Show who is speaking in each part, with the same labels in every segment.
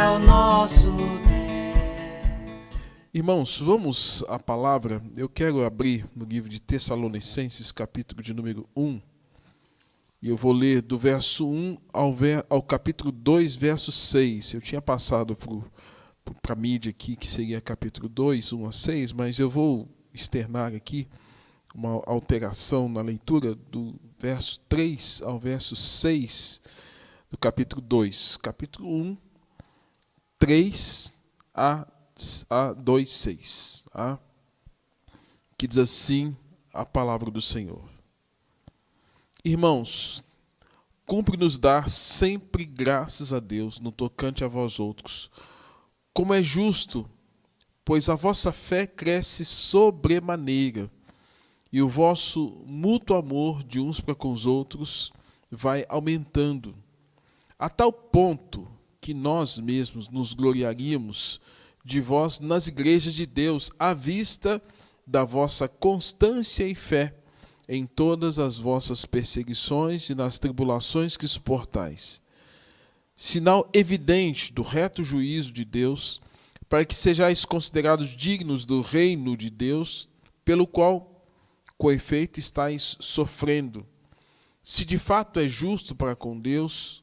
Speaker 1: é o nosso Deus.
Speaker 2: Irmãos, vamos à palavra. Eu quero abrir no livro de Tessalonicenses, capítulo de número 1. E eu vou ler do verso 1 ao capítulo 2, verso 6. Eu tinha passado para a mídia aqui, que seria capítulo 2, 1 a 6, mas eu vou externar aqui uma alteração na leitura do verso 3 ao verso 6 do capítulo 2. Capítulo 1, 3 a 2, 6. Tá? Que diz assim a palavra do Senhor. Irmãos, cumpre-nos dar sempre graças a Deus no tocante a vós outros, como é justo, pois a vossa fé cresce sobremaneira, e o vosso mútuo amor de uns para com os outros vai aumentando, a tal ponto que nós mesmos nos gloriaríamos de vós nas igrejas de Deus, à vista da vossa constância e fé em todas as vossas perseguições e nas tribulações que suportais. Sinal evidente do reto juízo de Deus, para que sejais considerados dignos do reino de Deus, pelo qual, com efeito, estáis sofrendo. Se de fato é justo para com Deus,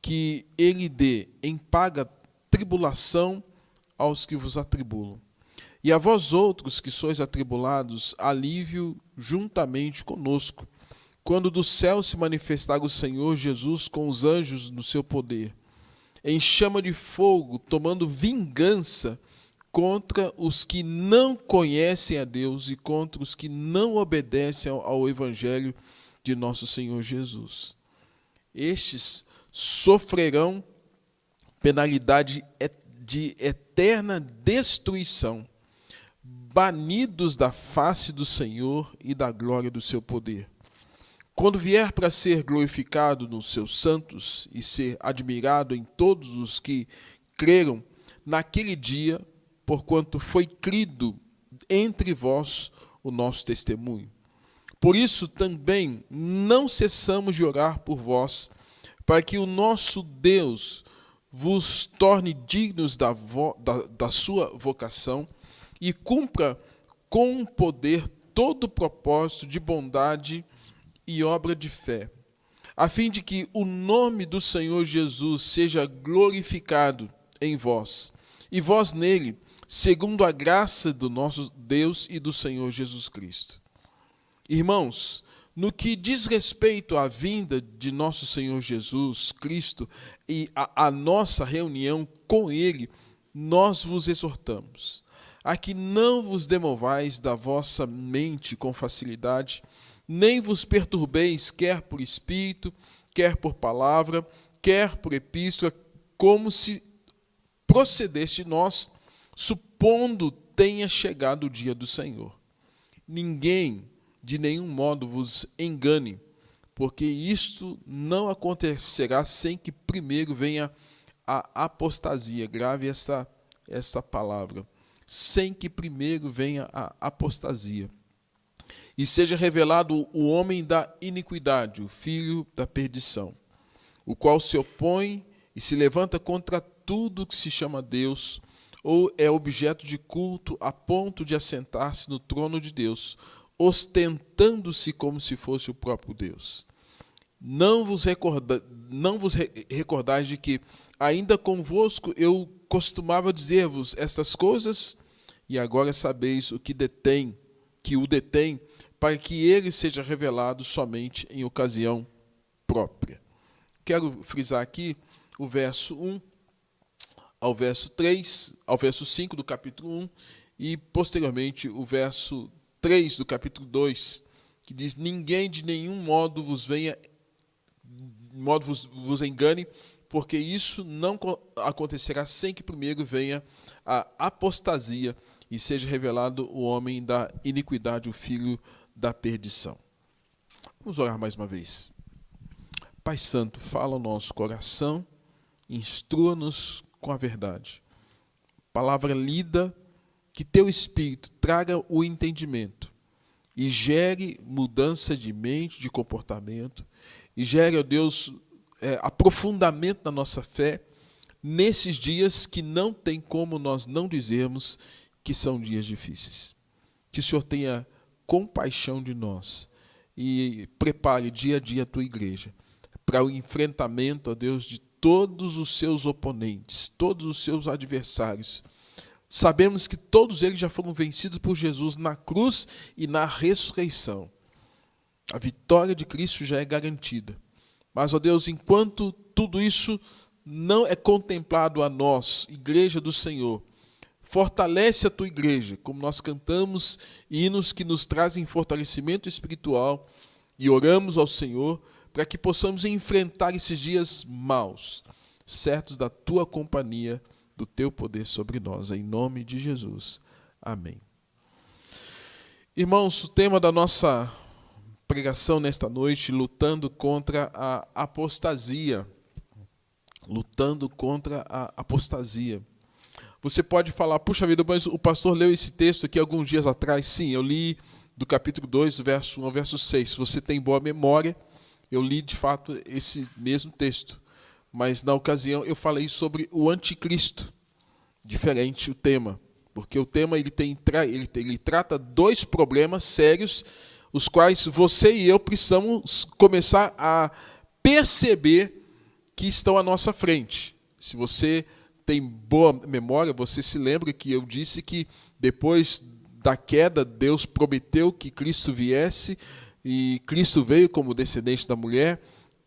Speaker 2: que Ele dê em paga tribulação aos que vos atribulam. E a vós outros que sois atribulados, alívio juntamente conosco, quando do céu se manifestar o Senhor Jesus com os anjos no seu poder, em chama de fogo, tomando vingança contra os que não conhecem a Deus e contra os que não obedecem ao Evangelho de nosso Senhor Jesus. Estes sofrerão penalidade de eterna destruição, banidos da face do Senhor e da glória do seu poder. Quando vier para ser glorificado nos seus santos e ser admirado em todos os que creram naquele dia, porquanto foi crido entre vós o nosso testemunho. Por isso também não cessamos de orar por vós, para que o nosso Deus vos torne dignos da sua vocação e cumpra com poder todo o propósito de bondade e obra de fé, a fim de que o nome do Senhor Jesus seja glorificado em vós, e vós nele, segundo a graça do nosso Deus e do Senhor Jesus Cristo. Irmãos, no que diz respeito à vinda de nosso Senhor Jesus Cristo e à nossa reunião com Ele, nós vos exortamos a que não vos demovais da vossa mente com facilidade, nem vos perturbeis, quer por espírito, quer por palavra, quer por epístola, como se procedeste nós, supondo tenha chegado o dia do Senhor. Ninguém de nenhum modo vos engane, porque isto não acontecerá sem que primeiro venha a apostasia. Grave essa palavra. Sem que primeiro venha a apostasia. E seja revelado o homem da iniquidade, o filho da perdição, o qual se opõe e se levanta contra tudo que se chama Deus, ou é objeto de culto a ponto de assentar-se no trono de Deus, ostentando-se como se fosse o próprio Deus. Não vos recordais de que, ainda convosco, eu costumava dizer-vos estas coisas, e agora sabeis o que o detém, para que ele seja revelado somente em ocasião própria. Quero frisar aqui o verso 1 ao verso 3, ao verso 5 do capítulo 1, e posteriormente o verso 3 do capítulo 2, que diz: ninguém de nenhum modo vos engane, porque isso não acontecerá sem que primeiro venha a apostasia e seja revelado o homem da iniquidade, o filho da perdição. Vamos orar mais uma vez. Pai Santo, fala ao nosso coração, instrua-nos com a verdade. Palavra lida, que teu Espírito traga o entendimento e gere mudança de mente, de comportamento, e gere, ó Deus, aprofundamento na nossa fé, nesses dias que não tem como nós não dizermos que são dias difíceis. Que o Senhor tenha compaixão de nós e prepare dia a dia a tua igreja para o enfrentamento, ó Deus, de todos os seus oponentes, todos os seus adversários. Sabemos que todos eles já foram vencidos por Jesus na cruz e na ressurreição. A vitória de Cristo já é garantida. Mas, ó Deus, enquanto tudo isso não é contemplado a nós, igreja do Senhor, fortalece a tua igreja, como nós cantamos hinos que nos trazem fortalecimento espiritual e oramos ao Senhor para que possamos enfrentar esses dias maus, certos da tua companhia, do teu poder sobre nós, em nome de Jesus. Amém. Irmãos, o tema da nossa pregação nesta noite, lutando contra a apostasia. Lutando contra a apostasia. Você pode falar, puxa vida, mas o pastor leu esse texto aqui alguns dias atrás. Sim, eu li do capítulo 2, verso 1 ao verso 6. Se você tem boa memória, eu li de fato esse mesmo texto. Mas na ocasião eu falei sobre o anticristo. Diferente o tema. Porque o tema ele trata dois problemas sérios, os quais você e eu precisamos começar a perceber que estão à nossa frente. Se você tem boa memória, você se lembra que eu disse que depois da queda, Deus prometeu que Cristo viesse, e Cristo veio como descendente da mulher.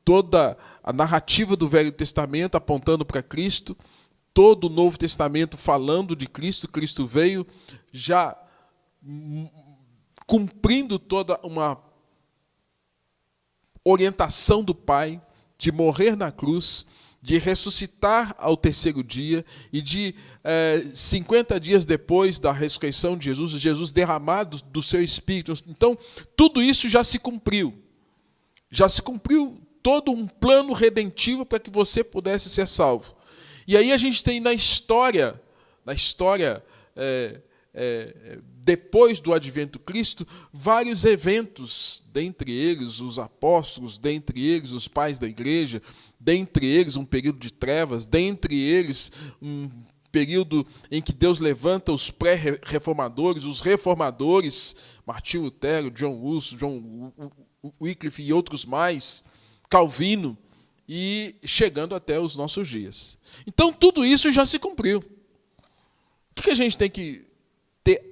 Speaker 2: Toda a narrativa do Velho Testamento apontando para Cristo, todo o Novo Testamento falando de Cristo. Cristo veio já cumprindo toda uma orientação do Pai, de morrer na cruz, de ressuscitar ao terceiro dia e de 50 dias depois da ressurreição de Jesus, Jesus derramado do seu Espírito. Então, tudo isso já se cumpriu. Já se cumpriu todo um plano redentivo para que você pudesse ser salvo. E aí a gente tem na história depois do advento de Cristo, vários eventos, dentre eles os apóstolos, dentre eles os pais da igreja, dentre eles um período de trevas, dentre eles um período em que Deus levanta os pré-reformadores, os reformadores, Martinho Lutero, John Hus, John Wycliffe e outros mais, Calvino, e chegando até os nossos dias. Então tudo isso já se cumpriu. O que a gente tem que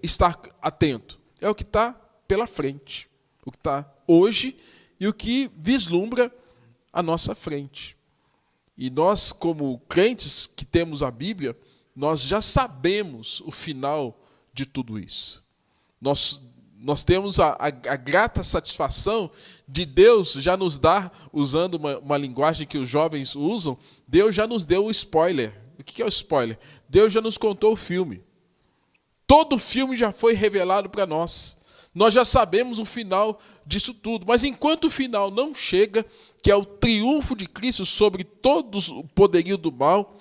Speaker 2: estar atento? É o que está pela frente, o que está hoje e o que vislumbra a nossa frente. E nós, como crentes que temos a Bíblia, nós já sabemos o final de tudo isso. Nós temos a grata satisfação de Deus já nos dar, usando uma linguagem que os jovens usam, Deus já nos deu o spoiler. O que é o spoiler? Deus já nos contou o filme. Todo o filme já foi revelado para nós. Nós já sabemos o final disso tudo. Mas enquanto o final não chega, que é o triunfo de Cristo sobre todo o poderio do mal,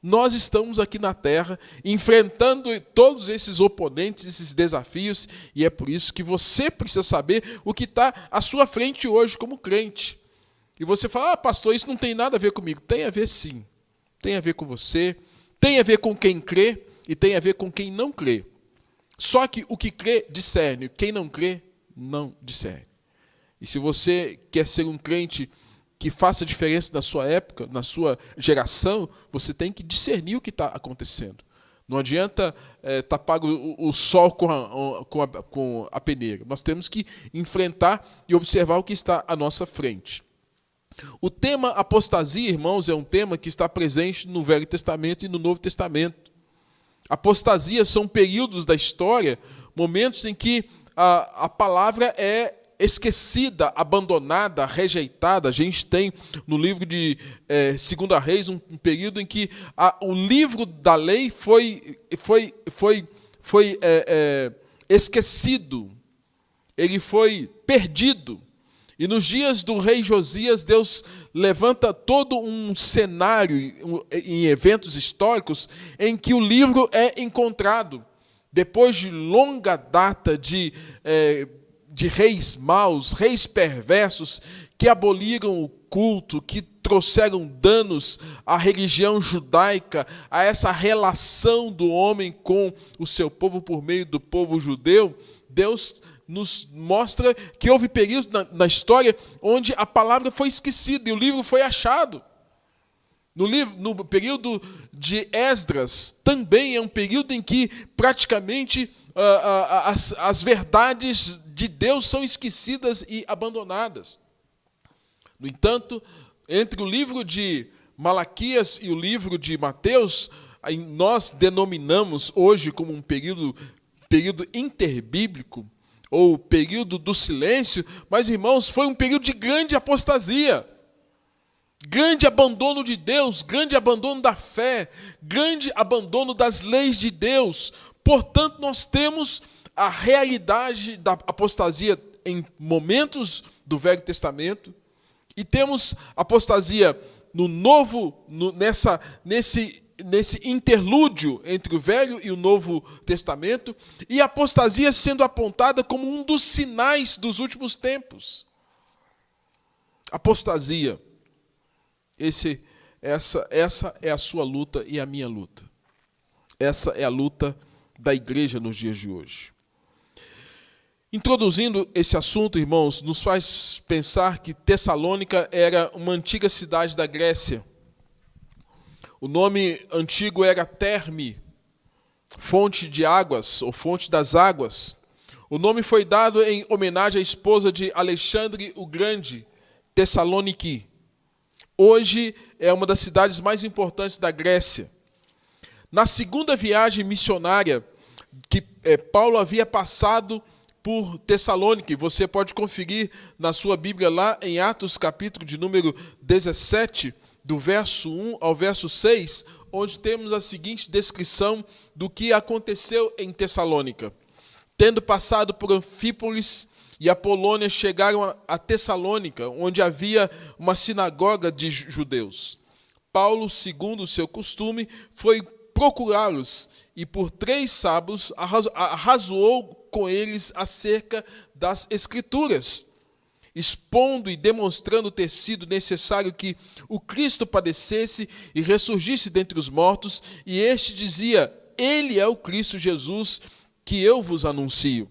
Speaker 2: nós estamos aqui na terra, enfrentando todos esses oponentes, esses desafios, e é por isso que você precisa saber o que está à sua frente hoje como crente. E você fala, pastor, isso não tem nada a ver comigo. Tem a ver sim. Tem a ver com você, tem a ver com quem crê e tem a ver com quem não crê. Só que o que crê, discerne. Quem não crê, não discerne. E se você quer ser um crente que faça diferença na sua época, na sua geração, você tem que discernir o que está acontecendo. Não adianta tapar o sol com a peneira. Nós temos que enfrentar e observar o que está à nossa frente. O tema apostasia, irmãos, é um tema que está presente no Velho Testamento e no Novo Testamento. Apostasia são períodos da história, momentos em que a palavra é esquecida, abandonada, rejeitada. A gente tem no livro de 2 Reis um período em que o livro da lei foi esquecido, ele foi perdido. E nos dias do rei Josias, Deus levanta todo um cenário em eventos históricos em que o livro é encontrado. Depois de longa data de reis maus, reis perversos, que aboliram o culto, que trouxeram danos à religião judaica, a essa relação do homem com o seu povo por meio do povo judeu, Deus nos mostra que houve períodos na história onde a palavra foi esquecida e o livro foi achado. No período de Esdras, também é um período em que praticamente as verdades de Deus são esquecidas e abandonadas. No entanto, entre o livro de Malaquias e o livro de Mateus, nós denominamos hoje como um período interbíblico, ou período do silêncio, mas, irmãos, foi um período de grande apostasia, grande abandono de Deus, grande abandono da fé, grande abandono das leis de Deus. Portanto, nós temos a realidade da apostasia em momentos do Velho Testamento, e temos apostasia nesse interlúdio entre o Velho e o Novo Testamento, e a apostasia sendo apontada como um dos sinais dos últimos tempos. Apostasia. Essa é a sua luta e a minha luta. Essa é a luta da igreja nos dias de hoje. Introduzindo esse assunto, irmãos, nos faz pensar que Tessalônica era uma antiga cidade da Grécia. O nome antigo era Terme, fonte de águas, ou fonte das águas. O nome foi dado em homenagem à esposa de Alexandre o Grande, Tessaloniki. Hoje é uma das cidades mais importantes da Grécia. Na segunda viagem missionária que Paulo havia passado por Tessalônica, você pode conferir na sua Bíblia lá em Atos, capítulo de número 17, do verso 1 ao verso 6, onde temos a seguinte descrição do que aconteceu em Tessalônica. Tendo passado por Anfípolis e Apolônia, chegaram a Tessalônica, onde havia uma sinagoga de judeus. Paulo, segundo o seu costume, foi procurá-los e por 3 sábados arrazoou com eles acerca das Escrituras, expondo e demonstrando ter sido necessário que o Cristo padecesse e ressurgisse dentre os mortos, e este dizia: Ele é o Cristo Jesus que eu vos anuncio.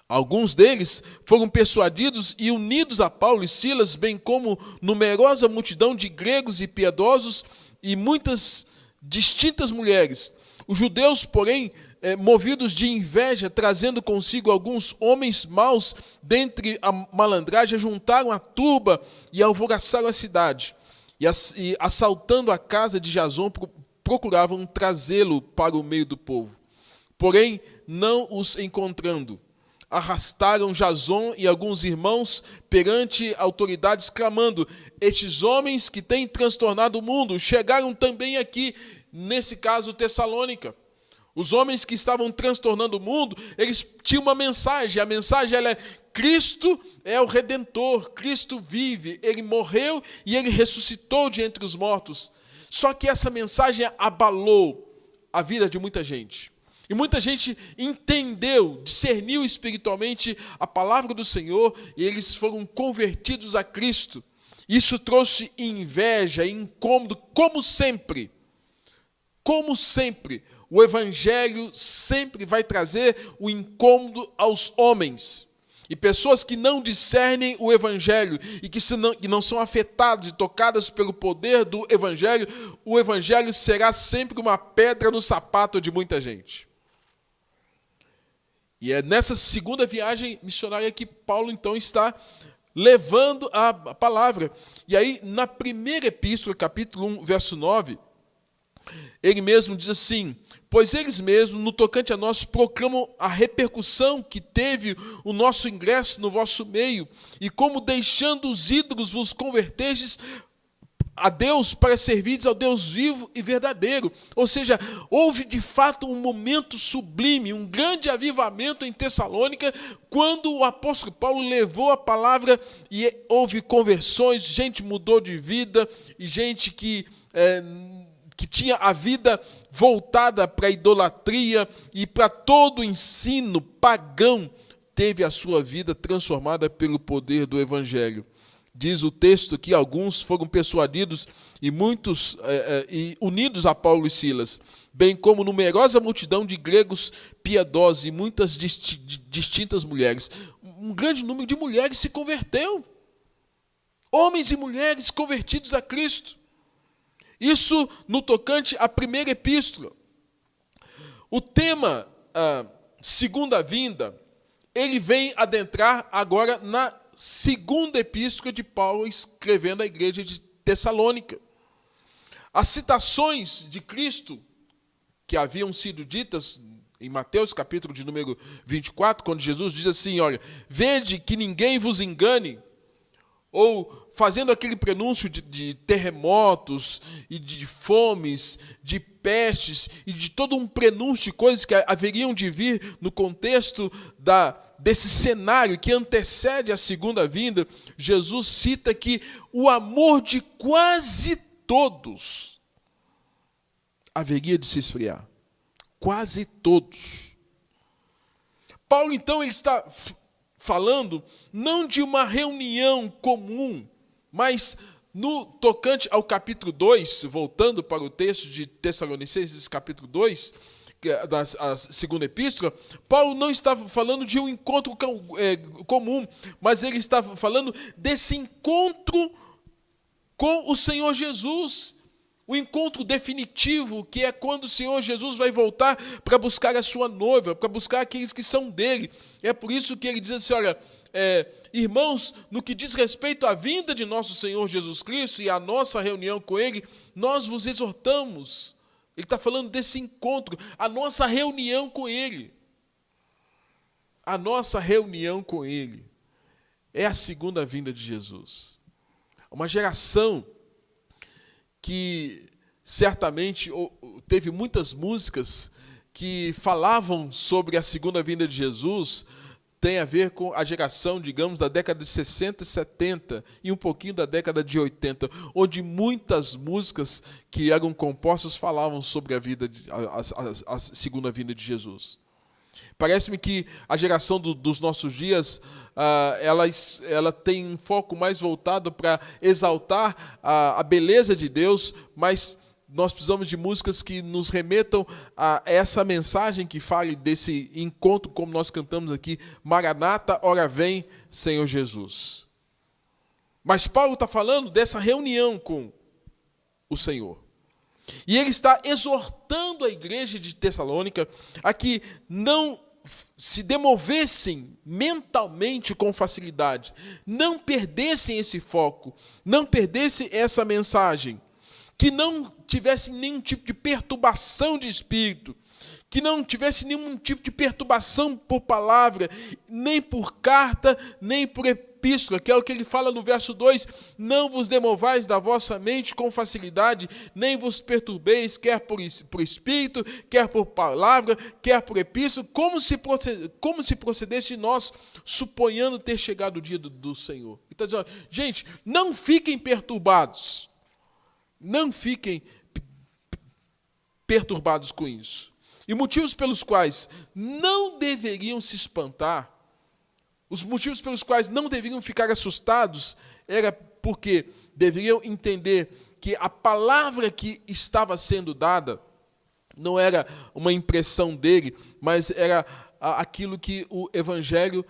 Speaker 2: Alguns deles foram persuadidos e unidos a Paulo e Silas, bem como numerosa multidão de gregos e piedosos e muitas distintas mulheres. Os judeus, porém, movidos de inveja, trazendo consigo alguns homens maus dentre a malandragem, juntaram a turba e alvoraçaram a cidade. E assaltando a casa de Jasão, procuravam trazê-lo para o meio do povo. Porém, não os encontrando, arrastaram Jasão e alguns irmãos perante autoridades, clamando: estes homens que têm transtornado o mundo chegaram também aqui, nesse caso Tessalônica. Os homens que estavam transtornando o mundo, eles tinham uma mensagem. A mensagem é: Cristo é o Redentor, Cristo vive, Ele morreu e Ele ressuscitou de entre os mortos. Só que essa mensagem abalou a vida de muita gente. E muita gente entendeu, discerniu espiritualmente a palavra do Senhor, e eles foram convertidos a Cristo. Isso trouxe inveja, incômodo, como sempre. Como sempre. O Evangelho sempre vai trazer o incômodo aos homens. E pessoas que não discernem o Evangelho e que não são afetadas e tocadas pelo poder do Evangelho, o Evangelho será sempre uma pedra no sapato de muita gente. E é nessa segunda viagem missionária que Paulo, então, está levando a palavra. E aí, na primeira epístola, capítulo 1, verso 9, ele mesmo diz assim: pois eles mesmos, no tocante a nós, proclamam a repercussão que teve o nosso ingresso no vosso meio, e como deixando os ídolos vos convertestes a Deus para servirdes ao Deus vivo e verdadeiro. Ou seja, houve de fato um momento sublime, um grande avivamento em Tessalônica, quando o apóstolo Paulo levou a palavra e houve conversões, gente mudou de vida, e gente que tinha a vida voltada para a idolatria e para todo o ensino pagão, teve a sua vida transformada pelo poder do Evangelho. diz o texto que alguns foram persuadidos e muitos e unidos a Paulo e Silas, bem como numerosa multidão de gregos piedosos e muitas distintas mulheres. Um grande número de mulheres se converteu. Homens e mulheres convertidos a Cristo. Isso no tocante à primeira epístola. O tema segunda vinda, ele vem adentrar agora na segunda epístola de Paulo, escrevendo à igreja de Tessalônica. As citações de Cristo, que haviam sido ditas em Mateus, capítulo de número 24, quando Jesus diz assim, olha, vede que ninguém vos engane, ou fazendo aquele prenúncio de terremotos, e de fomes, de pestes, e de todo um prenúncio de coisas que haveriam de vir no contexto desse cenário que antecede a segunda vinda, Jesus cita que o amor de quase todos haveria de se esfriar. Quase todos. Paulo, então, ele está falando não de uma reunião comum, mas no tocante ao capítulo 2, voltando para o texto de Tessalonicenses, capítulo 2, da segunda epístola, Paulo não estava falando de um encontro comum, mas ele estava falando desse encontro com o Senhor Jesus, o encontro definitivo, que é quando o Senhor Jesus vai voltar para buscar a sua noiva, para buscar aqueles que são dele. É por isso que ele diz assim, olha, irmãos, no que diz respeito à vinda de nosso Senhor Jesus Cristo e à nossa reunião com ele, nós vos exortamos. Ele está falando desse encontro, a nossa reunião com ele. A nossa reunião com ele é a segunda vinda de Jesus. Uma geração que certamente teve muitas músicas que falavam sobre a segunda vinda de Jesus, tem a ver com a geração, digamos, da década de 60 e 70 e um pouquinho da década de 80, onde muitas músicas que eram compostas falavam sobre a segunda vinda de Jesus. Parece-me que a geração dos nossos dias, ela tem um foco mais voltado para exaltar a beleza de Deus, mas nós precisamos de músicas que nos remetam a essa mensagem que fale desse encontro, como nós cantamos aqui, Maranata, ora vem, Senhor Jesus. Mas Paulo está falando dessa reunião com o Senhor. E ele está exortando a igreja de Tessalônica a que não se demovessem mentalmente com facilidade, não perdessem esse foco, não perdessem essa mensagem, que não tivessem nenhum tipo de perturbação de espírito, que não tivesse nenhum tipo de perturbação por palavra, nem por carta, nem por epístola, que é o que ele fala no verso 2, não vos demovais da vossa mente com facilidade, nem vos perturbeis, quer por espírito, quer por palavra, quer por epístola, como se procedesse nós, suponhando ter chegado o dia do Senhor. Então, gente, não fiquem perturbados, não fiquem perturbados com isso. E motivos pelos quais não deveriam se espantar, os motivos pelos quais não deveriam ficar assustados, era porque deveriam entender que a palavra que estava sendo dada não era uma impressão dele, mas era aquilo que o Evangelho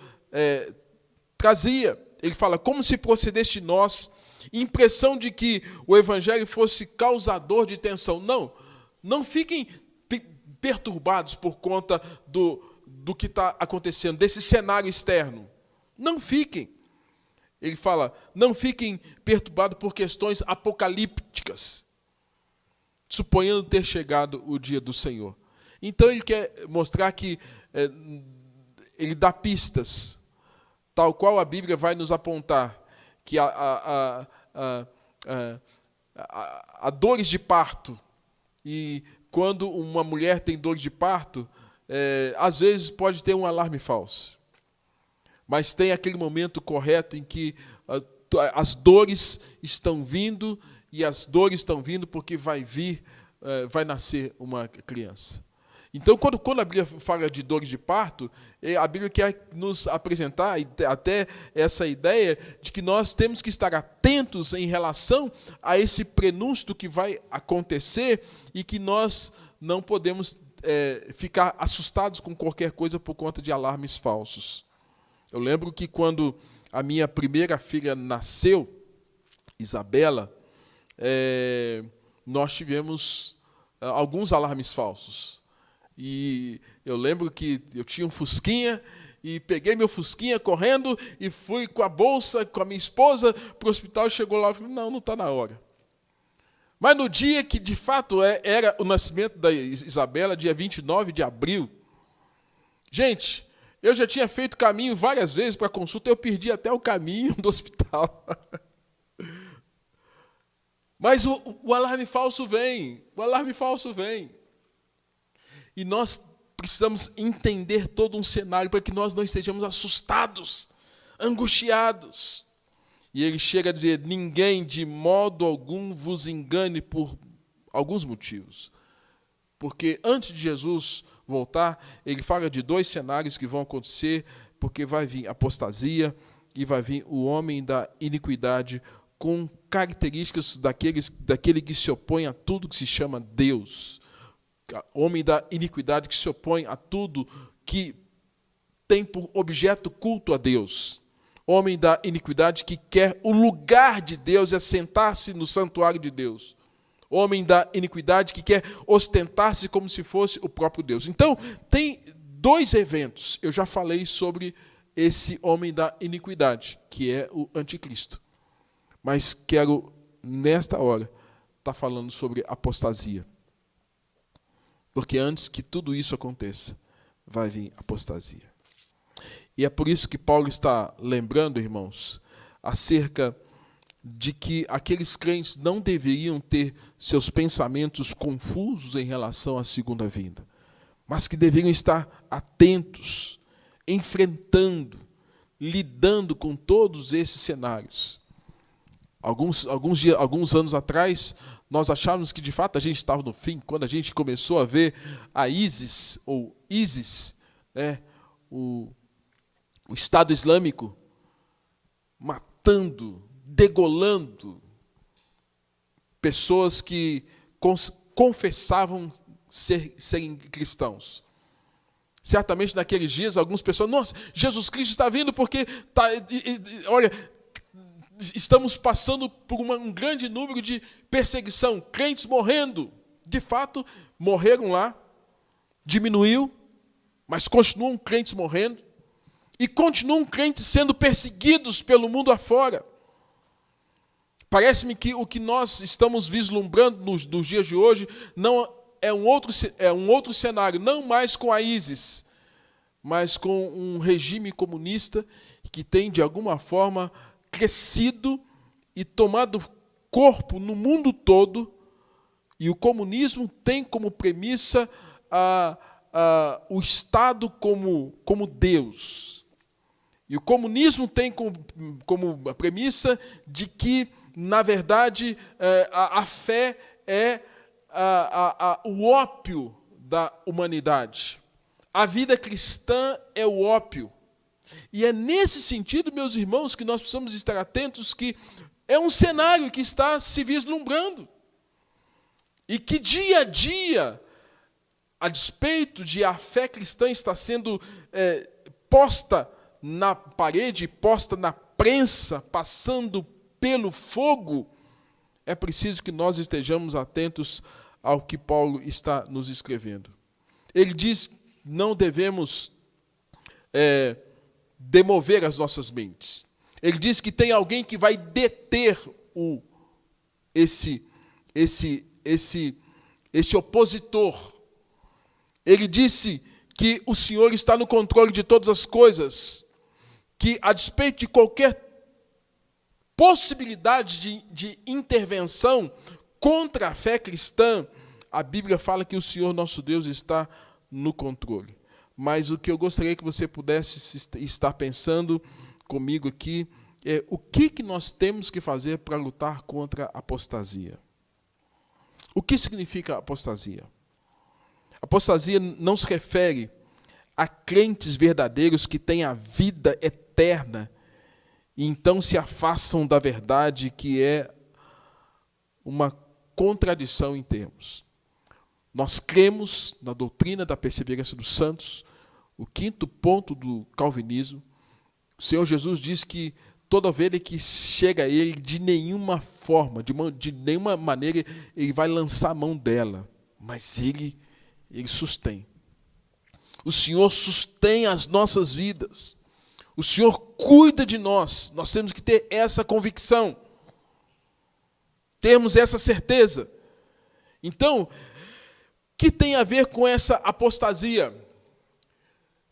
Speaker 2: trazia. Ele fala, como se procedesse de nós, impressão de que o Evangelho fosse causador de tensão. Não fiquem perturbados por conta do que está acontecendo, desse cenário externo. Não fiquem. Ele fala, não fiquem perturbados por questões apocalípticas, suponhando ter chegado o dia do Senhor. Então ele quer mostrar que ele dá pistas, tal qual a Bíblia vai nos apontar, que há dores de parto, e quando uma mulher tem dor de parto, às vezes pode ter um alarme falso. Mas tem aquele momento correto em que as dores estão vindo, e as dores estão vindo porque vai nascer uma criança. Então, quando a Bíblia fala de dores de parto, a Bíblia quer nos apresentar até essa ideia de que nós temos que estar atentos em relação a esse prenúncio do que vai acontecer e que nós não podemos ficar assustados com qualquer coisa por conta de alarmes falsos. Eu lembro que quando a minha primeira filha nasceu, Isabela, nós tivemos alguns alarmes falsos. E eu lembro que eu tinha um Fusquinha e peguei meu Fusquinha correndo e fui com a bolsa, com a minha esposa, para o hospital. Chegou lá e falei, não está na hora. Mas no dia que, de fato, era o nascimento da Isabela, dia 29 de abril, gente, eu já tinha feito caminho várias vezes para a consulta, eu perdi até o caminho do hospital. Mas o alarme falso vem, o alarme falso vem. E nós precisamos entender todo um cenário para que nós não estejamos assustados, angustiados. E ele chega a dizer, ninguém de modo algum vos engane por alguns motivos. Porque antes de Jesus voltar, ele fala de 2 cenários que vão acontecer, porque vai vir apostasia e vai vir o homem da iniquidade com características daquele que se opõe a tudo que se chama Deus. Homem da iniquidade que se opõe a tudo que tem por objeto culto a Deus. Homem da iniquidade que quer o lugar de Deus e assentar-se no santuário de Deus. Homem da iniquidade que quer ostentar-se como se fosse o próprio Deus. Então, tem 2 eventos. Eu já falei sobre esse homem da iniquidade, que é o anticristo. Mas quero, nesta hora, estar falando sobre apostasia. Porque antes que tudo isso aconteça, vai vir apostasia. E é por isso que Paulo está lembrando, irmãos, acerca de que aqueles crentes não deveriam ter seus pensamentos confusos em relação à segunda vinda, mas que deveriam estar atentos, enfrentando, lidando com todos esses cenários. Alguns anos atrás, nós achávamos que, de fato, a gente estava no fim, quando a gente começou a ver a ISIS, o Estado Islâmico, matando, degolando pessoas que confessavam serem cristãos. Certamente, naqueles dias, algumas pessoas, nossa, Jesus Cristo está vindo porque, olha, estamos passando por um grande número de perseguição, crentes morrendo. De fato, morreram lá, diminuiu, mas continuam crentes morrendo, e continuam crentes sendo perseguidos pelo mundo afora. Parece-me que o que nós estamos vislumbrando nos dias de hoje não é um outro cenário, não mais com a ISIS, mas com um regime comunista que tem, de alguma forma, crescido e tomado corpo no mundo todo, e o comunismo tem como premissa o Estado como Deus. E o comunismo tem como premissa de que, na verdade, a fé é o ópio da humanidade. A vida cristã é o ópio. E é nesse sentido, meus irmãos, que nós precisamos estar atentos, que é um cenário que está se vislumbrando. E que dia a dia, a despeito de a fé cristã estar sendo posta na parede, posta na prensa, passando pelo fogo, é preciso que nós estejamos atentos ao que Paulo está nos escrevendo. Ele diz que não devemos demover as nossas mentes. Ele diz que tem alguém que vai deter esse opositor. Ele disse que o Senhor está no controle de todas as coisas, que a despeito de qualquer possibilidade de intervenção contra a fé cristã, a Bíblia fala que o Senhor nosso Deus está no controle. Mas o que eu gostaria que você pudesse estar pensando comigo aqui é o que nós temos que fazer para lutar contra a apostasia. O que significa apostasia? Apostasia não se refere a crentes verdadeiros que têm a vida eterna e então se afastam da verdade, que é uma contradição em termos. Nós cremos na doutrina da perseverança dos santos, o quinto ponto do calvinismo. O Senhor Jesus diz que toda ovelha que chega a Ele, de nenhuma forma, de nenhuma maneira, Ele vai lançar a mão dela, mas Ele sustém. O Senhor sustém as nossas vidas. O Senhor cuida de nós. Nós temos que ter essa convicção. Termos essa certeza. Então, o que tem a ver com essa apostasia?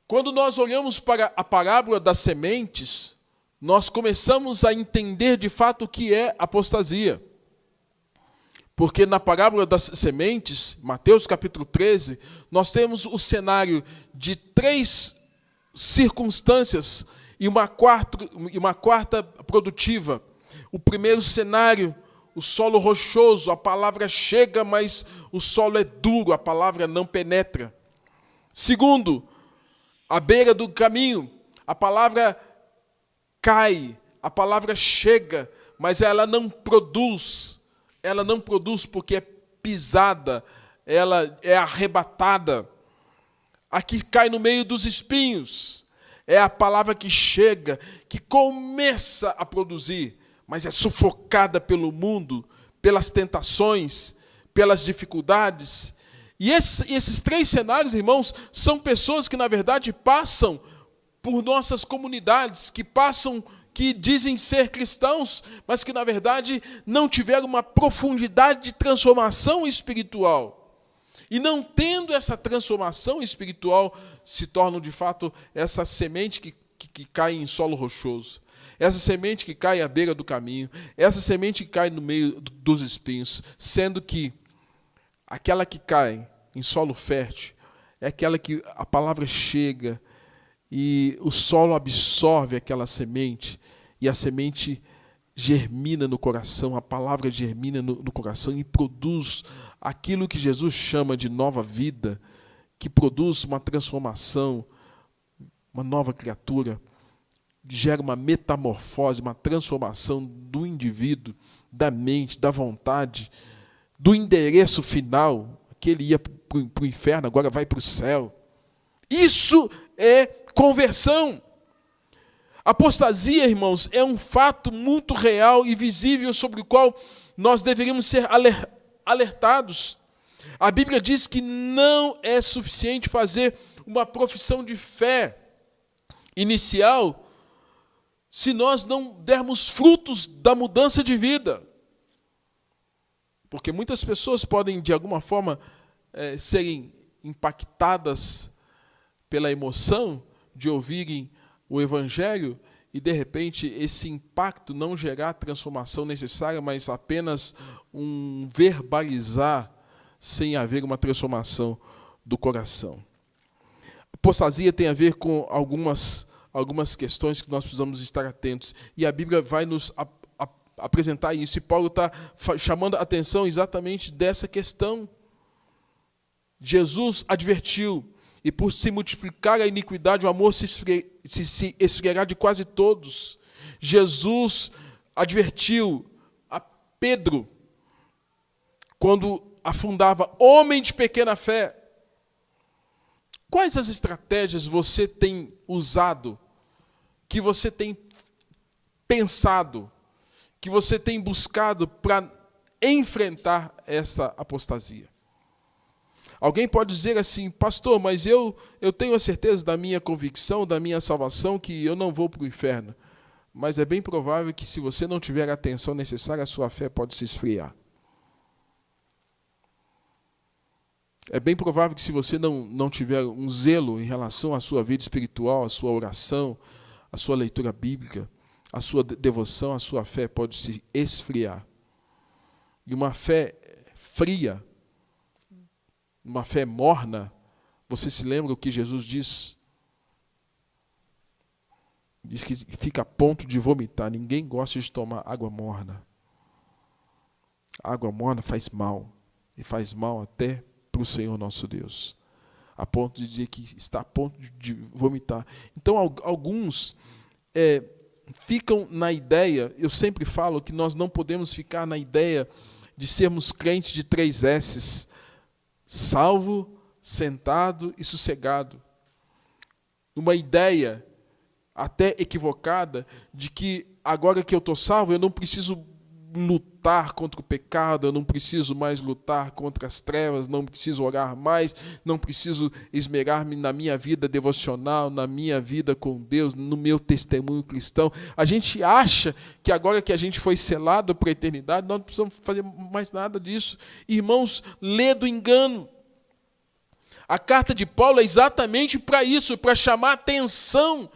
Speaker 2: Quando nós olhamos para a parábola das sementes, nós começamos a entender de fato o que é apostasia. Porque na parábola das sementes, Mateus capítulo 13, nós temos o cenário de 3 circunstâncias e uma quarta produtiva. O primeiro cenário, o solo rochoso, a palavra chega, mas o solo é duro, a palavra não penetra. Segundo, à beira do caminho, a palavra cai, a palavra chega, mas ela não produz. Ela não produz porque é pisada, ela é arrebatada. A que cai no meio dos espinhos é a palavra que chega, que começa a produzir, mas é sufocada pelo mundo, pelas tentações, pelas dificuldades. E esses 3 cenários, irmãos, são pessoas que, na verdade, passam por nossas comunidades, que dizem ser cristãos, mas que, na verdade, não tiveram uma profundidade de transformação espiritual. E não tendo essa transformação espiritual, se tornam, de fato, essa semente que cai em solo rochoso. Essa semente que cai à beira do caminho. Essa semente que cai no meio dos espinhos. Sendo que aquela que cai em solo fértil é aquela que a palavra chega e o solo absorve aquela semente. E a semente germina no coração, a palavra germina no coração e produz aquilo que Jesus chama de nova vida, que produz uma transformação, uma nova criatura, gera uma metamorfose, uma transformação do indivíduo, da mente, da vontade, do endereço final, que ele ia para o inferno, agora vai para o céu. Isso é conversão. Apostasia, irmãos, é um fato muito real e visível sobre o qual nós deveríamos ser alertados. A Bíblia diz que não é suficiente fazer uma profissão de fé inicial se nós não dermos frutos da mudança de vida. Porque muitas pessoas podem, de alguma forma, serem impactadas pela emoção de ouvirem o Evangelho e, de repente, esse impacto não gerar a transformação necessária, mas apenas um verbalizar sem haver uma transformação do coração. Apostasia tem a ver com algumas questões que nós precisamos estar atentos. E a Bíblia vai nos apresentar isso. E Paulo está chamando a atenção exatamente dessa questão. Jesus advertiu, e por se multiplicar a iniquidade, o amor se esfriará de quase todos. Jesus advertiu a Pedro, quando afundava, homem de pequena fé. Quais as estratégias você tem usado, que você tem pensado, que você tem buscado para enfrentar essa apostasia? Alguém pode dizer assim, pastor, mas eu tenho a certeza da minha convicção, da minha salvação, que eu não vou para o inferno. Mas é bem provável que, se você não tiver a atenção necessária, a sua fé pode se esfriar. É bem provável que, se você não tiver um zelo em relação à sua vida espiritual, à sua oração, à sua leitura bíblica, à sua devoção, a sua fé pode se esfriar. E uma fé fria, uma fé morna, você se lembra o que Jesus diz? Diz que fica a ponto de vomitar. Ninguém gosta de tomar água morna. A água morna faz mal. E faz mal até para o Senhor nosso Deus. a ponto de dizer que está a ponto de vomitar. Então, alguns ficam na ideia, eu sempre falo que nós não podemos ficar na ideia de sermos crentes de 3 S's, salvo, sentado e sossegado. Uma ideia até equivocada de que agora que eu estou salvo, eu não preciso lutar contra o pecado, eu não preciso mais lutar contra as trevas, não preciso orar mais, não preciso esmerar-me na minha vida devocional, na minha vida com Deus, no meu testemunho cristão. A gente acha que agora que a gente foi selado para a eternidade, nós não precisamos fazer mais nada disso. Irmãos, lê do engano. A carta de Paulo é exatamente para isso, para chamar a atenção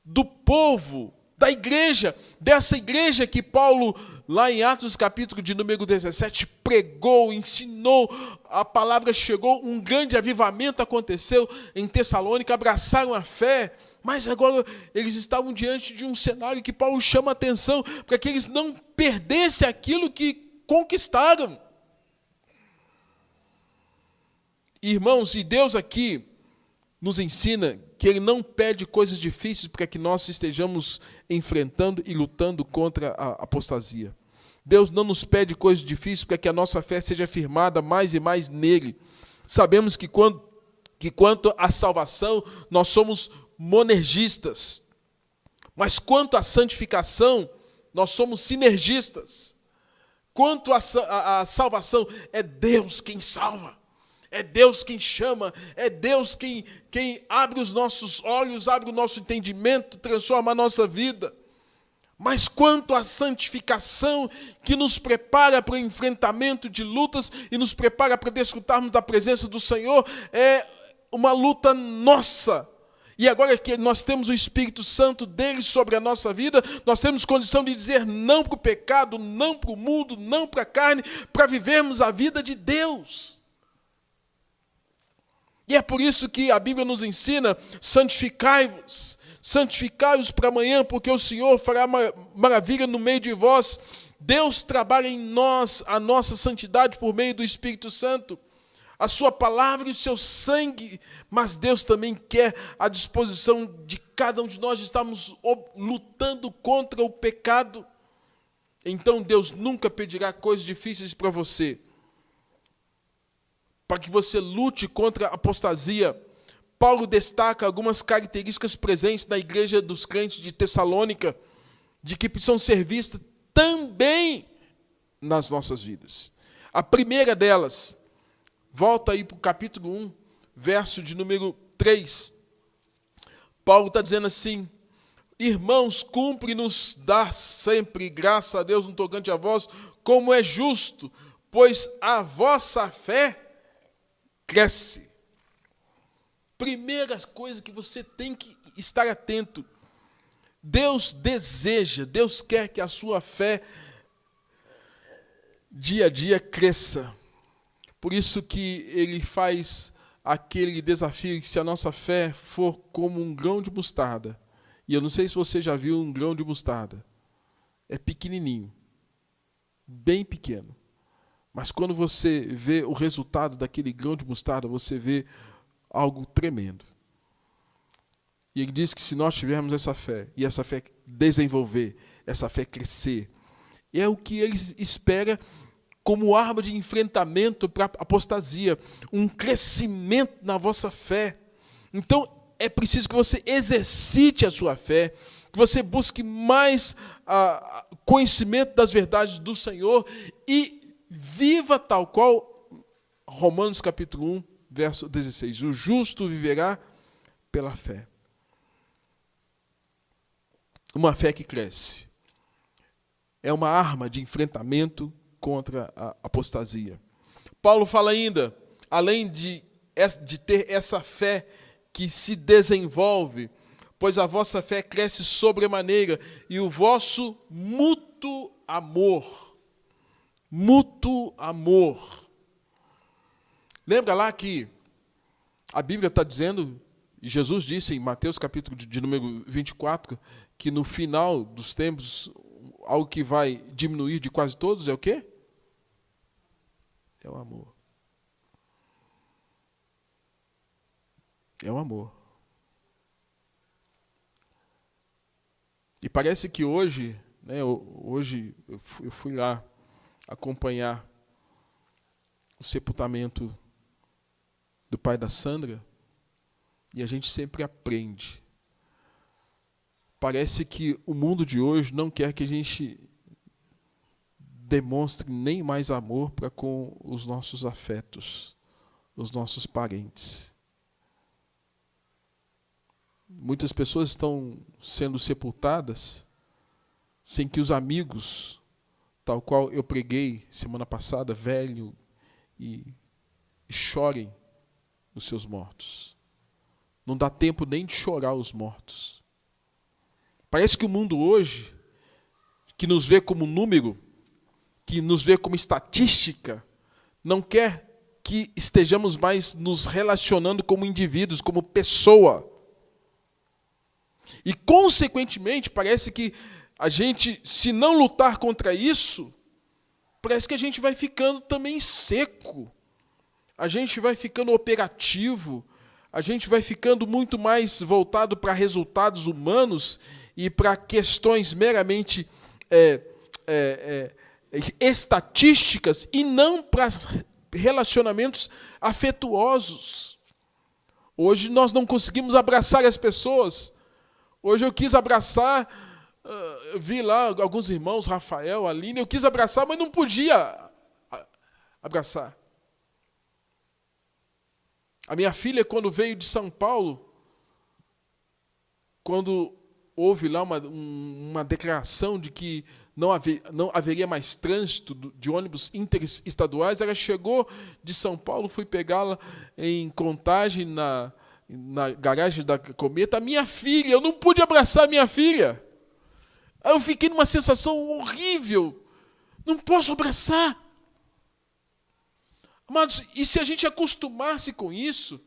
Speaker 2: do povo, da igreja, dessa igreja que Paulo, lá em Atos capítulo de número 17, pregou, ensinou, a palavra chegou, um grande avivamento aconteceu em Tessalônica, abraçaram a fé, mas agora eles estavam diante de um cenário que Paulo chama a atenção, para que eles não perdessem aquilo que conquistaram. Irmãos, e Deus aqui nos ensina que Ele não pede coisas difíceis para que nós estejamos enfrentando e lutando contra a apostasia. Deus não nos pede coisas difíceis para que a nossa fé seja firmada mais e mais nele. Sabemos que quanto à salvação, nós somos monergistas. Mas quanto à santificação, nós somos sinergistas. Quanto à salvação, é Deus quem salva. É Deus quem chama, é Deus quem abre os nossos olhos, abre o nosso entendimento, transforma a nossa vida. Mas quanto à santificação, que nos prepara para o enfrentamento de lutas e nos prepara para desfrutarmos da presença do Senhor, é uma luta nossa. E agora que nós temos o Espírito Santo dele sobre a nossa vida, nós temos condição de dizer não para o pecado, não para o mundo, não para a carne, para vivermos a vida de Deus. E é por isso que a Bíblia nos ensina, santificai-vos para amanhã, porque o Senhor fará maravilha no meio de vós. Deus trabalha em nós a nossa santidade por meio do Espírito Santo, a sua palavra e o seu sangue, mas Deus também quer a disposição de cada um de nós estarmos lutando contra o pecado. Então Deus nunca pedirá coisas difíceis para você, para que você lute contra a apostasia. Paulo destaca algumas características presentes na igreja dos crentes de Tessalônica, de que precisam ser vistas também nas nossas vidas. A primeira delas, volta aí para o capítulo 1, verso de número 3. Paulo está dizendo assim: irmãos, cumpre-nos dar sempre graça a Deus no tocante a vós, como é justo, pois a vossa fé cresce. Primeira coisa que você tem que estar atento. Deus deseja, Deus quer que a sua fé dia a dia cresça. Por isso que ele faz aquele desafio que se a nossa fé for como um grão de mostarda, e eu não sei se você já viu um grão de mostarda, é pequenininho, bem pequeno. Mas quando você vê o resultado daquele grão de mostarda, você vê algo tremendo. E ele diz que se nós tivermos essa fé, e essa fé desenvolver, essa fé crescer, é o que ele espera como arma de enfrentamento para a apostasia, um crescimento na vossa fé. Então, é preciso que você exercite a sua fé, que você busque mais conhecimento das verdades do Senhor e viva tal qual Romanos capítulo 1, verso 16. O justo viverá pela fé. Uma fé que cresce. É uma arma de enfrentamento contra a apostasia. Paulo fala ainda, além de ter essa fé que se desenvolve, pois a vossa fé cresce sobremaneira, e o vosso mútuo amor. Mútuo amor. Lembra lá que a Bíblia está dizendo, e Jesus disse em Mateus capítulo de número 24, que no final dos tempos, algo que vai diminuir de quase todos é o quê? É o amor. É o amor. E parece que hoje, né, hoje eu fui lá acompanhar o sepultamento do pai da Sandra, e a gente sempre aprende. Parece que o mundo de hoje não quer que a gente demonstre nem mais amor para com os nossos afetos, os nossos parentes. Muitas pessoas estão sendo sepultadas sem que os amigos, tal qual eu preguei semana passada, velho, e chorem os seus mortos. Não dá tempo nem de chorar os mortos. Parece que o mundo hoje, que nos vê como número, que nos vê como estatística, não quer que estejamos mais nos relacionando como indivíduos, como pessoa. E, consequentemente, parece que a gente, se não lutar contra isso, parece que a gente vai ficando também seco. A gente vai ficando operativo. A gente vai ficando muito mais voltado para resultados humanos e para questões meramente estatísticas e não para relacionamentos afetuosos. Hoje nós não conseguimos abraçar as pessoas. Hoje eu quis abraçar, eu vi lá alguns irmãos, Rafael, Aline, eu quis abraçar, mas não podia abraçar. A minha filha, quando veio de São Paulo, quando houve lá uma declaração de que não haveria mais trânsito de ônibus interestaduais, ela chegou de São Paulo, fui pegá-la em Contagem, na garagem da Cometa. Minha filha, eu não pude abraçar a minha filha. Aí eu fiquei numa sensação horrível. Não posso abraçar. Amados, e se a gente acostumar-se com isso,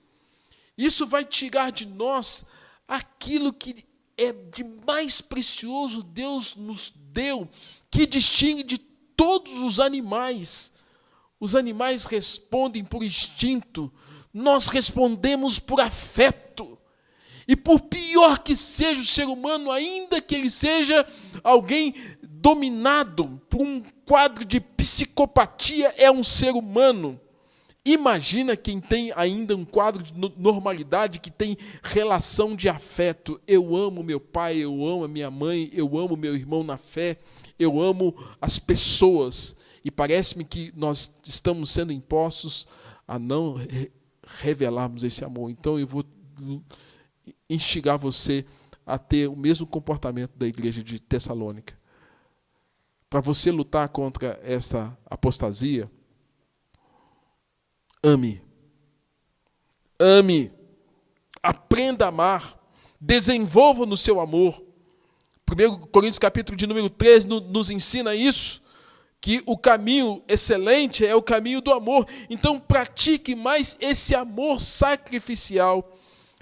Speaker 2: isso vai tirar de nós aquilo que é de mais precioso Deus nos deu, que distingue de todos os animais. Os animais respondem por instinto, nós respondemos por afeto. E por pior que seja o ser humano, ainda que ele seja alguém dominado por um quadro de psicopatia, é um ser humano. Imagina quem tem ainda um quadro de normalidade, que tem relação de afeto. Eu amo meu pai, eu amo a minha mãe, eu amo meu irmão na fé, eu amo as pessoas. E parece-me que nós estamos sendo impostos a não revelarmos esse amor. Então eu vou instigar você a ter o mesmo comportamento da igreja de Tessalônica. Para você lutar contra esta apostasia, ame. Ame. Aprenda a amar. Desenvolva no seu amor. 1 Coríntios capítulo de número 13 nos ensina isso, que o caminho excelente é o caminho do amor. Então pratique mais esse amor sacrificial,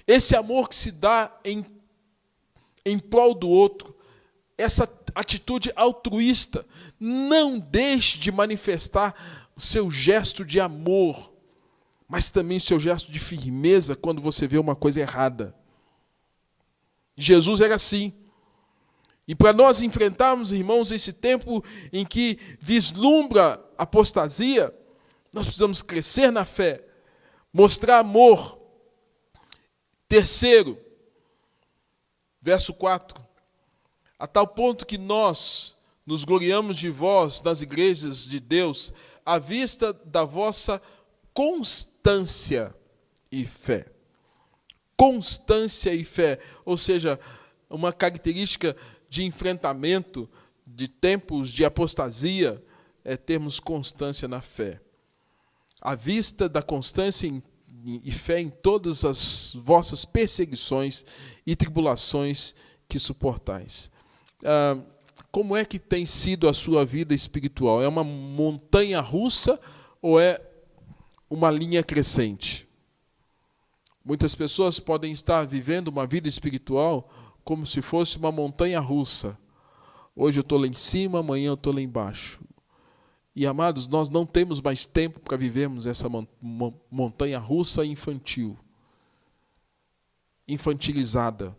Speaker 2: esse amor que se dá em prol do outro, essa atitude altruísta. Não deixe de manifestar o seu gesto de amor, mas também o seu gesto de firmeza quando você vê uma coisa errada. Jesus era assim. E para nós enfrentarmos, irmãos, esse tempo em que vislumbra apostasia, nós precisamos crescer na fé, mostrar amor. Terceiro, verso 4, a tal ponto que nós nos gloriamos de vós nas igrejas de Deus, à vista da vossa constância e fé. Constância e fé, ou seja, uma característica de enfrentamento de tempos de apostasia é termos constância na fé. À vista da constância e fé em todas as vossas perseguições e tribulações que suportais. Como é que tem sido a sua vida espiritual? É uma montanha russa ou é uma linha crescente? Muitas pessoas podem estar vivendo uma vida espiritual como se fosse uma montanha russa. Hoje eu estou lá em cima, amanhã eu estou lá embaixo. E, amados, nós não temos mais tempo para vivermos essa montanha russa infantil. infantilizada.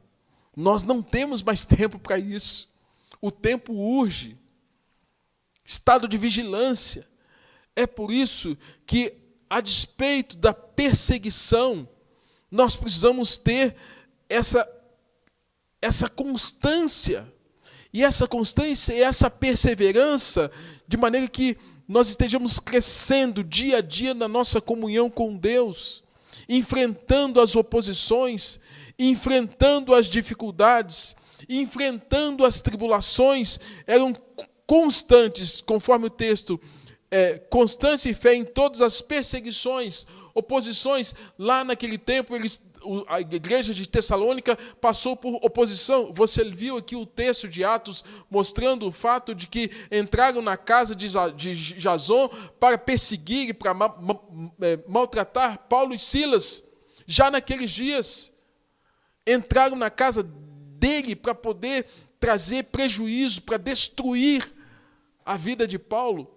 Speaker 2: Nós não temos mais tempo para isso. O tempo urge. Estado de vigilância. É por isso que, a despeito da perseguição, nós precisamos ter essa constância. E essa constância e essa perseverança, de maneira que nós estejamos crescendo dia a dia na nossa comunhão com Deus, enfrentando as oposições, enfrentando as dificuldades, enfrentando as tribulações. Eram constantes, conforme o texto, constância e fé em todas as perseguições, oposições. Lá naquele tempo, a igreja de Tessalônica passou por oposição. Você viu aqui o texto de Atos mostrando o fato de que entraram na casa de Jasão para perseguir e para maltratar Paulo e Silas. Já naqueles dias, entraram na casa dele para poder trazer prejuízo, para destruir a vida de Paulo.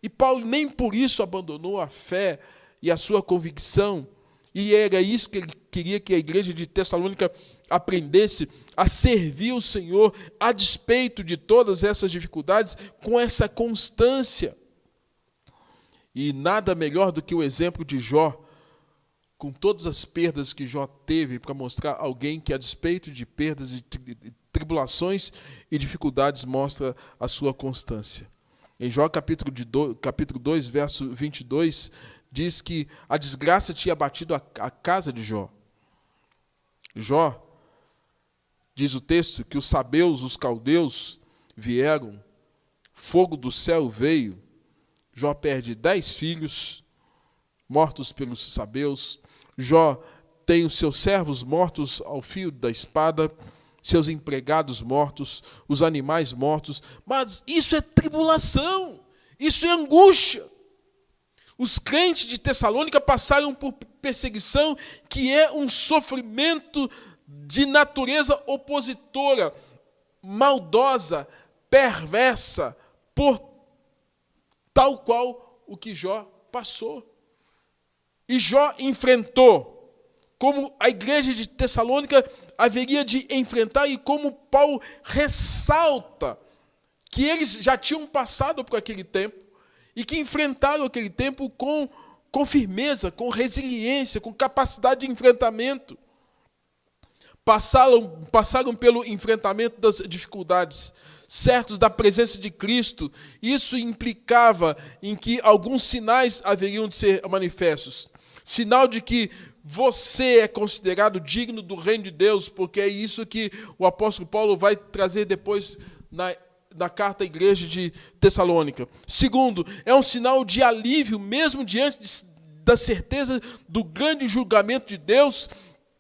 Speaker 2: E Paulo nem por isso abandonou a fé e a sua convicção. E era isso que ele queria que a igreja de Tessalônica aprendesse, a servir o Senhor a despeito de todas essas dificuldades, com essa constância. E nada melhor do que o exemplo de Jó, com todas as perdas que Jó teve, para mostrar alguém que, a despeito de perdas e tribulações e dificuldades, mostra a sua constância. Em Jó capítulo 2, verso 22, diz que a desgraça tinha abatido a casa de Jó. Jó, diz o texto, que os sabeus, os caldeus, vieram, fogo do céu veio. Jó perde 10 filhos, mortos pelos sabeus. Jó tem os seus servos mortos ao fio da espada, seus empregados mortos, os animais mortos. Mas isso é tribulação, isso é angústia. Os crentes de Tessalônica passaram por perseguição, que é um sofrimento de natureza opositora, maldosa, perversa, por tal qual o que Jó passou. E Jó enfrentou, como a igreja de Tessalônica haveria de enfrentar, e como Paulo ressalta que eles já tinham passado por aquele tempo, e que enfrentaram aquele tempo com firmeza, com resiliência, com capacidade de enfrentamento. Passaram pelo enfrentamento das dificuldades, certos da presença de Cristo. Isso implicava em que alguns sinais haveriam de ser manifestos. Sinal de que você é considerado digno do reino de Deus, porque é isso que o apóstolo Paulo vai trazer depois na carta à igreja de Tessalônica. Segundo, é um sinal de alívio, mesmo diante da certeza do grande julgamento de Deus,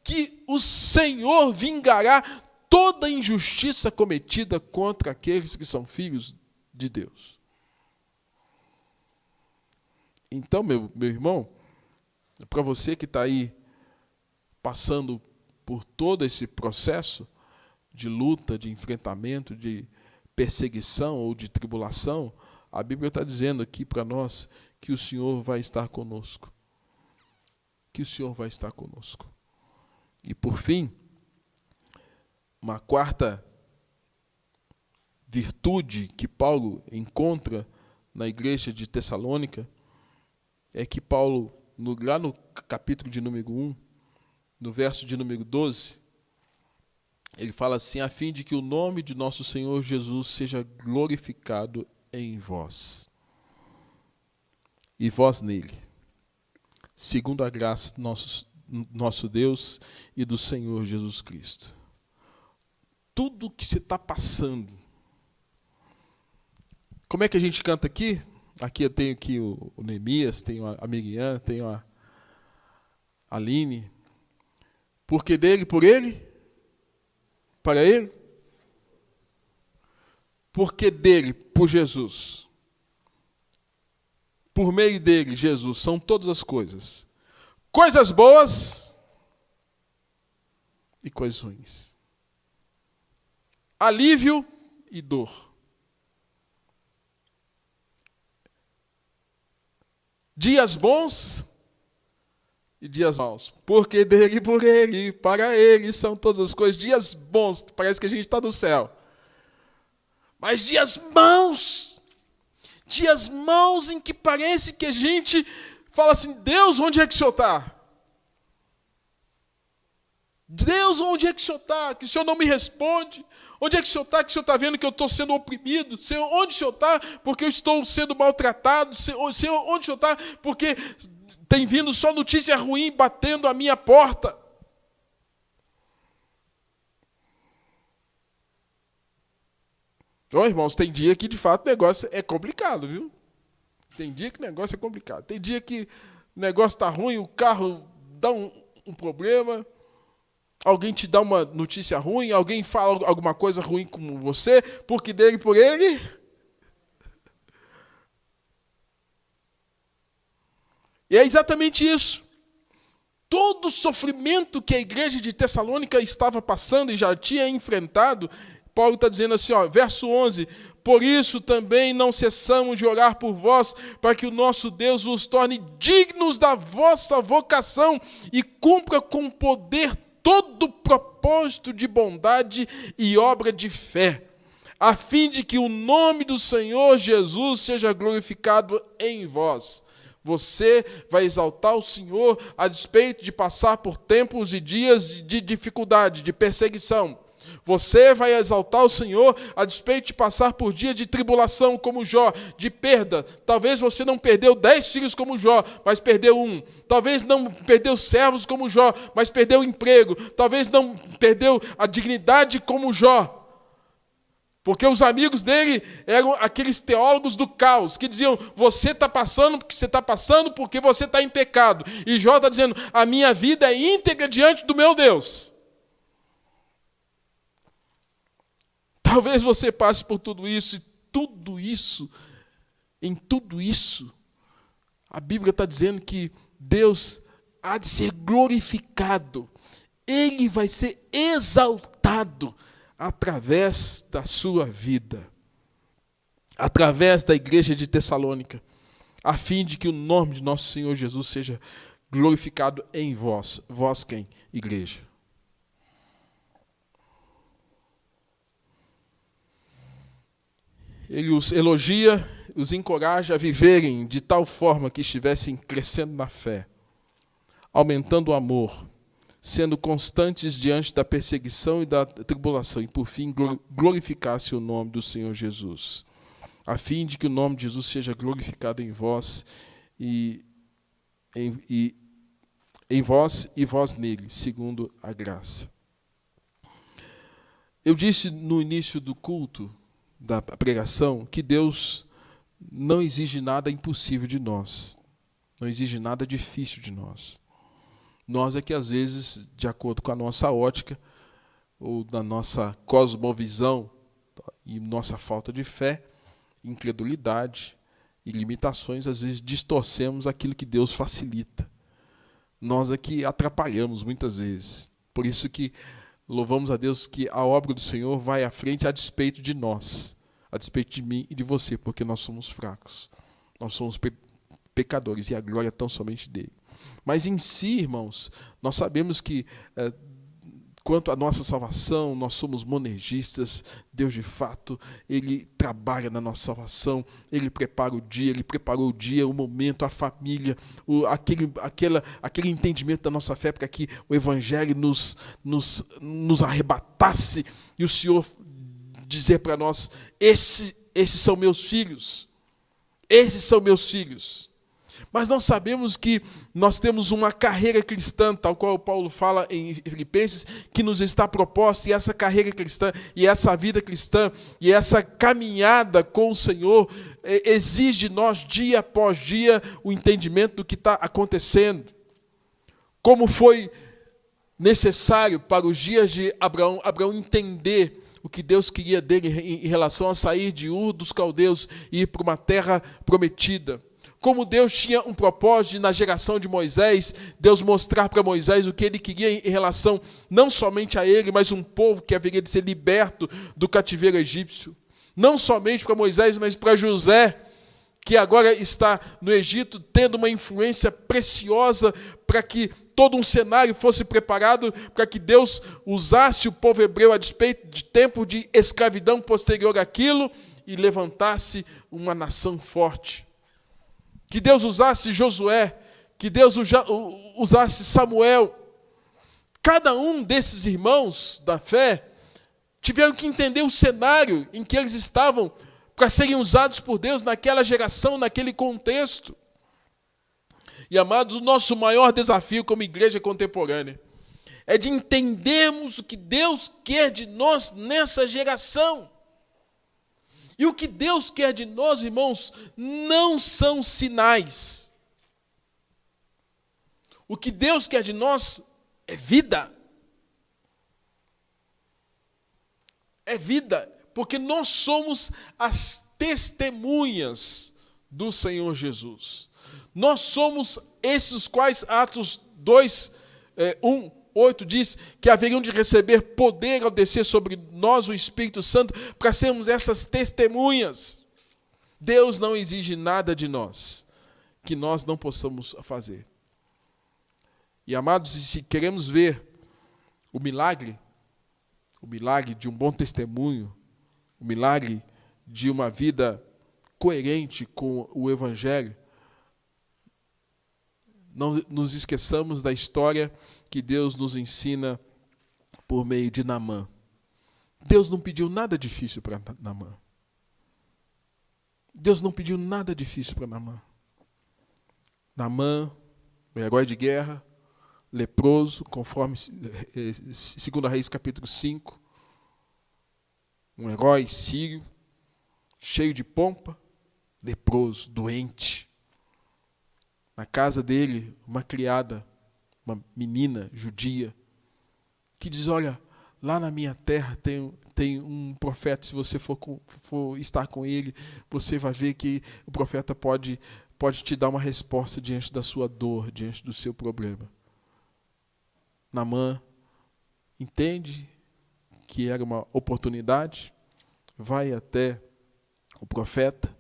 Speaker 2: que o Senhor vingará toda a injustiça cometida contra aqueles que são filhos de Deus. Então, meu irmão, para você que está aí passando por todo esse processo de luta, de enfrentamento, de perseguição ou de tribulação, a Bíblia está dizendo aqui para nós que o Senhor vai estar conosco. Que o Senhor vai estar conosco. E por fim, uma quarta virtude que Paulo encontra na igreja de Tessalônica é que Paulo, lá no capítulo de número 1, no verso de número 12, ele fala assim: a fim de que o nome de nosso Senhor Jesus seja glorificado em vós, e vós nele, segundo a graça do nosso Deus e do Senhor Jesus Cristo. Tudo que você está passando. Como é que a gente canta aqui? Aqui eu tenho aqui o Neemias, tenho a Miriam, tenho a Aline. Porque dele, por ele, para ele. Porque dele, por Jesus. Por meio dele, Jesus, são todas as coisas. Coisas boas e coisas ruins. Alívio e dor. Dias bons e dias maus. Porque dele e por ele, para ele são todas as coisas. Dias bons, parece que a gente está no céu. Mas dias maus em que parece que a gente fala assim, Deus, onde é que o Senhor está? Deus, onde é que o Senhor está? Que o Senhor não me responde. Onde é que o Senhor está? Que o Senhor está vendo que eu estou sendo oprimido? Senhor, onde o Senhor está? Porque eu estou sendo maltratado. Senhor, onde o Senhor está? Porque tem vindo só notícia ruim batendo a minha porta. Então, irmãos, tem dia que de fato o negócio é complicado, viu? Tem dia que o negócio é complicado. Tem dia que o negócio está ruim, o carro dá um problema, alguém te dá uma notícia ruim, alguém fala alguma coisa ruim com você, porque dele e por ele. E é exatamente isso. Todo o sofrimento que a igreja de Tessalônica estava passando e já tinha enfrentado, Paulo está dizendo assim, verso 11, por isso também não cessamos de orar por vós, para que o nosso Deus vos torne dignos da vossa vocação e cumpra com poder todo o propósito de bondade e obra de fé, a fim de que o nome do Senhor Jesus seja glorificado em vós. Você vai exaltar o Senhor a despeito de passar por tempos e dias de dificuldade, de perseguição. Você vai exaltar o Senhor a despeito de passar por dias de tribulação como Jó, de perda. Talvez você não perdeu 10 filhos como Jó, mas perdeu um. Talvez não perdeu servos como Jó, mas perdeu o emprego. Talvez não perdeu a dignidade como Jó. Porque os amigos dele eram aqueles teólogos do caos, que diziam, você está passando porque você está passando porque você está em pecado. E Jó está dizendo, a minha vida é íntegra diante do meu Deus. Talvez você passe por tudo isso, e em tudo isso, a Bíblia está dizendo que Deus há de ser glorificado, Ele vai ser exaltado através da sua vida, através da igreja de Tessalônica, a fim de que o nome de nosso Senhor Jesus seja glorificado em vós. Vós quem? Igreja. Ele os elogia, os encoraja a viverem de tal forma que estivessem crescendo na fé, aumentando o amor, sendo constantes diante da perseguição e da tribulação, e por fim glorificasse o nome do Senhor Jesus, a fim de que o nome de Jesus seja glorificado em vós e em vós e vós nele, segundo a graça. Eu disse no início do culto, da pregação, que Deus não exige nada impossível de nós, não exige nada difícil de nós. Nós é que, às vezes, de acordo com a nossa ótica, ou da nossa cosmovisão, e nossa falta de fé, incredulidade e limitações, às vezes distorcemos aquilo que Deus facilita. Nós é que atrapalhamos muitas vezes. Por isso que louvamos a Deus que a obra do Senhor vai à frente a despeito de nós, a despeito de mim e de você, porque nós somos fracos, nós somos pecadores e a glória é tão somente dele. Mas em si, irmãos, nós sabemos que quanto à nossa salvação, nós somos monergistas. Deus, de fato, Ele trabalha na nossa salvação, Ele prepara o dia, Ele preparou o dia, o momento, a família, aquele entendimento da nossa fé, para que o Evangelho nos arrebatasse e o Senhor dizer para nós, esses são meus filhos, esses são meus filhos. Mas nós sabemos que nós temos uma carreira cristã, tal qual Paulo fala em Filipenses, que nos está proposta, e essa carreira cristã, e essa vida cristã, e essa caminhada com o Senhor, exige de nós, dia após dia, o entendimento do que está acontecendo. Como foi necessário para os dias de Abraão entender o que Deus queria dele em relação a sair de Ur dos Caldeus e ir para uma terra prometida. Como Deus tinha um propósito na geração de Moisés, Deus mostrar para Moisés o que ele queria em relação não somente a ele, mas um povo que haveria de ser liberto do cativeiro egípcio. Não somente para Moisés, mas para José, que agora está no Egito, tendo uma influência preciosa para que todo um cenário fosse preparado para que Deus usasse o povo hebreu a despeito de tempo de escravidão posterior àquilo e levantasse uma nação forte. Que Deus usasse Josué, que Deus usasse Samuel. Cada um desses irmãos da fé tiveram que entender o cenário em que eles estavam para serem usados por Deus naquela geração, naquele contexto. E, amados, o nosso maior desafio como igreja contemporânea é de entendermos o que Deus quer de nós nessa geração. E o que Deus quer de nós, irmãos, não são sinais. O que Deus quer de nós é vida. É vida, porque nós somos as testemunhas do Senhor Jesus. Nós somos esses quais Atos 2, 8 diz que haveriam de receber poder ao descer sobre nós o Espírito Santo para sermos essas testemunhas. Deus não exige nada de nós que nós não possamos fazer. E, amados, se queremos ver o milagre de um bom testemunho, o milagre de uma vida coerente com o Evangelho, não nos esqueçamos da história que Deus nos ensina por meio de Naamã. Deus não pediu nada difícil para Naamã. Deus não pediu nada difícil para Naamã. Naamã, o herói de guerra, leproso, conforme 2 Reis capítulo 5, um herói sírio, cheio de pompa, leproso, doente. Na casa dele, uma criada, uma menina judia, que diz, olha, lá na minha terra tem um profeta, se você for estar com ele, você vai ver que o profeta pode te dar uma resposta diante da sua dor, diante do seu problema. Naamã entende que era uma oportunidade, vai até o profeta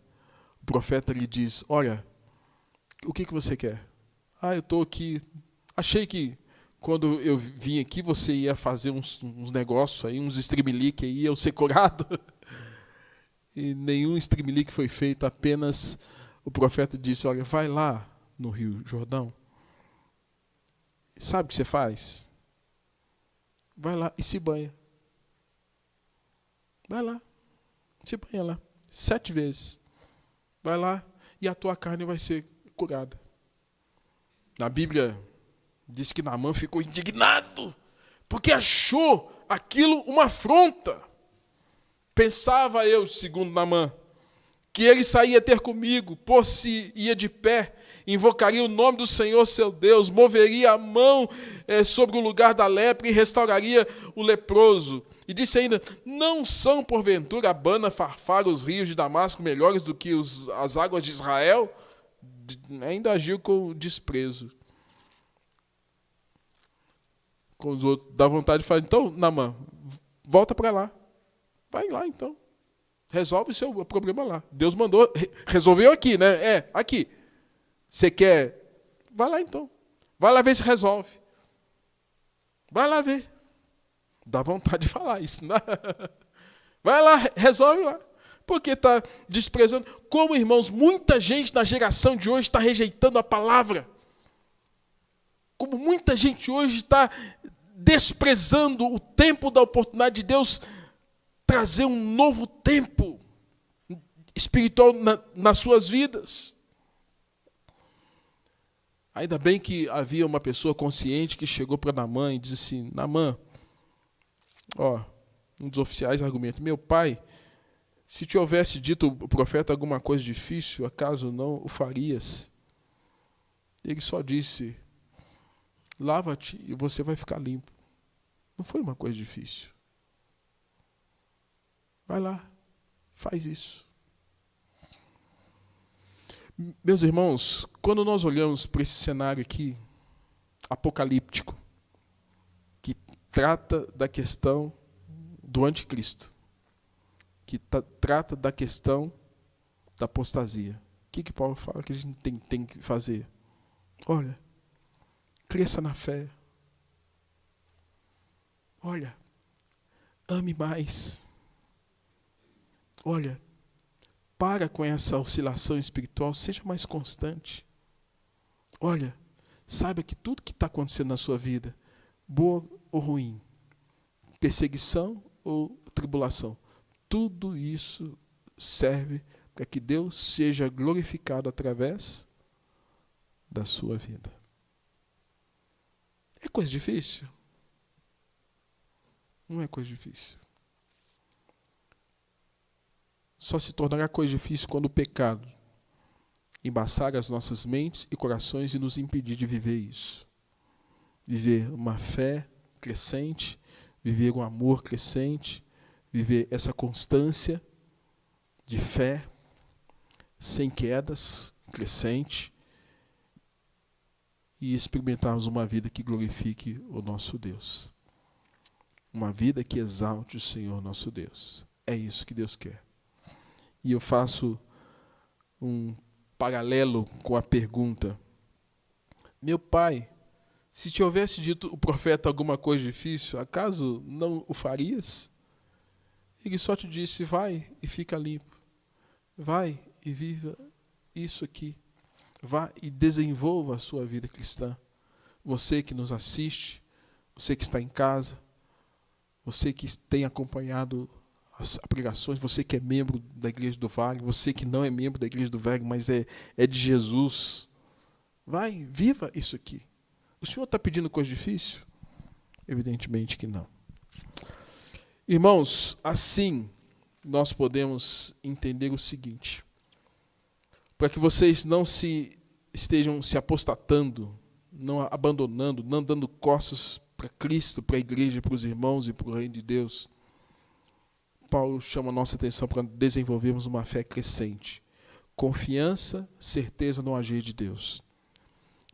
Speaker 2: lhe diz, olha, o que você quer? Eu estou aqui, achei que quando eu vim aqui você ia fazer uns negócios aí, uns streamlink aí, eu ser curado. E nenhum streamlink foi feito, apenas o profeta disse, olha, vai lá no Rio Jordão. Sabe o que você faz? Vai lá e se banha. Vai lá, se banha lá, 7 vezes. Vai lá e a tua carne vai ser curada. Na Bíblia diz que Naamã ficou indignado, porque achou aquilo uma afronta. Pensava eu, segundo Naamã, que ele saía ter comigo, se ia de pé, invocaria o nome do Senhor seu Deus, moveria a mão sobre o lugar da lepra e restauraria o leproso. E disse ainda, não são porventura Abana, Farfar, os rios de Damasco melhores do que as águas de Israel? Ainda agiu com desprezo. Com os outros, dá vontade de falar, então, Naamã, volta para lá. Vai lá, então. Resolve o seu problema lá. Deus mandou, resolveu aqui, né? Aqui. Você quer? Vai lá, então. Vai lá ver se resolve. Vai lá ver. Dá vontade de falar isso. Né? Vai lá, resolve lá. Porque está desprezando. Como, irmãos, muita gente na geração de hoje está rejeitando a palavra. Como muita gente hoje está desprezando o tempo da oportunidade de Deus trazer um novo tempo espiritual nas suas vidas. Ainda bem que havia uma pessoa consciente que chegou para Naamã e disse assim, Naamã, um dos oficiais argumenta, meu pai, se te houvesse dito o profeta alguma coisa difícil, acaso não o farias? Ele só disse, lava-te e você vai ficar limpo. Não foi uma coisa difícil. Vai lá, faz isso. Meus irmãos, quando nós olhamos para esse cenário aqui, apocalíptico, que trata da questão do anticristo, que trata da questão da apostasia, que Paulo fala que a gente tem que fazer? Olha, cresça na fé. Olha, ame mais. Olha, para com essa oscilação espiritual, seja mais constante. Olha, saiba que tudo que está acontecendo na sua vida, boa ou ruim, perseguição ou tribulação, tudo isso serve para que Deus seja glorificado através da sua vida. É coisa difícil? Não é coisa difícil. Só se tornará coisa difícil quando o pecado embaçar as nossas mentes e corações e nos impedir de viver isso. Viver uma fé crescente, viver um amor crescente, viver essa constância de fé, sem quedas, crescente, e experimentarmos uma vida que glorifique o nosso Deus. Uma vida que exalte o Senhor nosso Deus. É isso que Deus quer. E eu faço um paralelo com a pergunta: meu pai, se te houvesse dito o profeta alguma coisa difícil, acaso não o farias? Ele só te disse: vai e fica limpo. Vai e viva isso aqui. Vá e desenvolva a sua vida cristã. Você que nos assiste, você que está em casa, você que tem acompanhado as pregações, você que é membro da Igreja do Vale, você que não é membro da Igreja do Vale, mas é de Jesus. Vai, viva isso aqui. O Senhor está pedindo coisa difícil? Evidentemente que não. Irmãos, assim nós podemos entender o seguinte: para que vocês não estejam se apostatando, não abandonando, não dando costas para Cristo, para a igreja, para os irmãos e para o reino de Deus, Paulo chama a nossa atenção para desenvolvermos uma fé crescente, confiança, certeza no agir de Deus.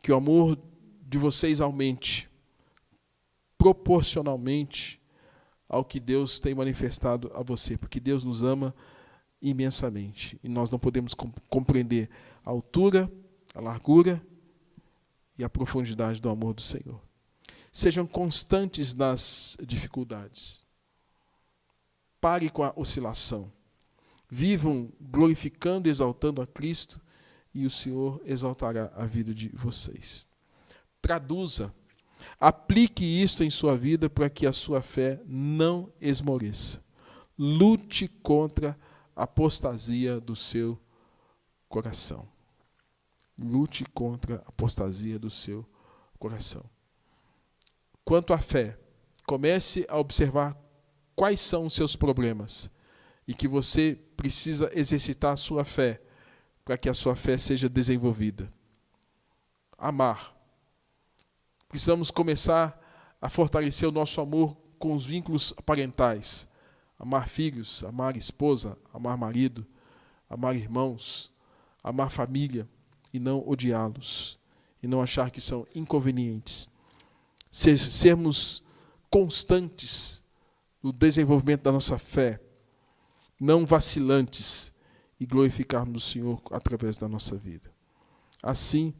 Speaker 2: Que o amor de vocês aumente proporcionalmente ao que Deus tem manifestado a você, porque Deus nos ama imensamente e nós não podemos compreender a altura, a largura e a profundidade do amor do Senhor. Sejam constantes nas dificuldades. Pare com a oscilação. Vivam glorificando e exaltando a Cristo e o Senhor exaltará a vida de vocês. Traduza. Aplique isto em sua vida para que a sua fé não esmoreça. Lute contra a apostasia do seu coração. Lute contra a apostasia do seu coração. Quanto à fé, comece a observar quais são os seus problemas e que você precisa exercitar a sua fé para que a sua fé seja desenvolvida. Amar. Precisamos começar a fortalecer o nosso amor com os vínculos parentais. Amar filhos, amar esposa, amar marido, amar irmãos, amar família e não odiá-los e não achar que são inconvenientes. Sermos constantes no desenvolvimento da nossa fé, não vacilantes, e glorificarmos o Senhor através da nossa vida. Assim,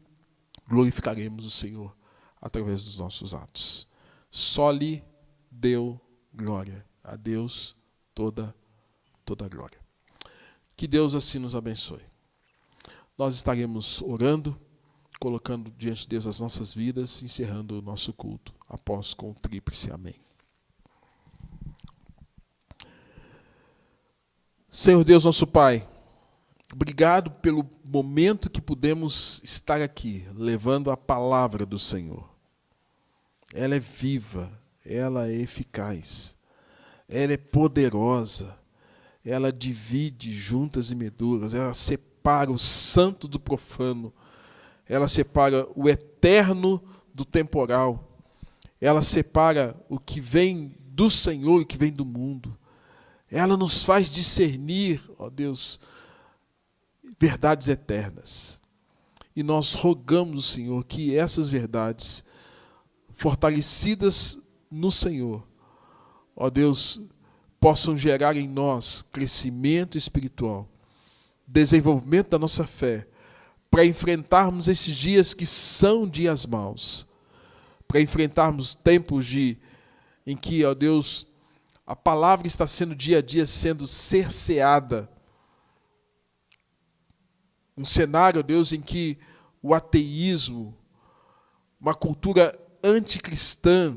Speaker 2: glorificaremos o Senhor através dos nossos atos. Só lhe deu glória. A Deus toda glória. Que Deus assim nos abençoe. Nós estaremos orando, colocando diante de Deus as nossas vidas, encerrando o nosso culto, após com o tríplice amém. Senhor Deus, nosso Pai, obrigado pelo momento que pudemos estar aqui, levando a palavra do Senhor. Ela é viva, ela é eficaz, ela é poderosa, ela divide juntas e medulas, ela separa o santo do profano, ela separa o eterno do temporal, ela separa o que vem do Senhor e o que vem do mundo. Ela nos faz discernir, ó Deus, verdades eternas. E nós rogamos, Senhor, que essas verdades, fortalecidas no Senhor, ó Deus, possam gerar em nós crescimento espiritual desenvolvimento da nossa fé, para enfrentarmos esses dias que são dias maus, para enfrentarmos tempos em que, ó Deus, a palavra está sendo dia a dia sendo cerceada. Um cenário, ó Deus, em que o ateísmo, uma cultura anticristã,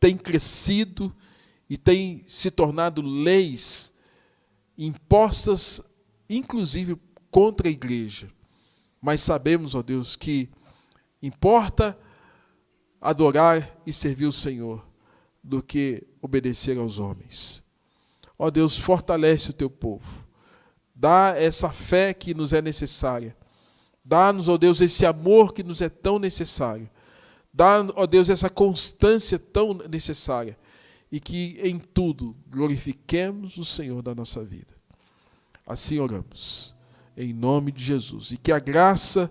Speaker 2: tem crescido e tem se tornado leis impostas, inclusive, contra a igreja. Mas sabemos, ó Deus, que importa adorar e servir o Senhor do que obedecer aos homens. Ó Deus, fortalece o teu povo. Dá essa fé que nos é necessária. Dá-nos, ó Deus, esse amor que nos é tão necessário. Dá, ó Deus, essa constância tão necessária. E que em tudo glorifiquemos o Senhor da nossa vida. Assim oramos, em nome de Jesus. E que a graça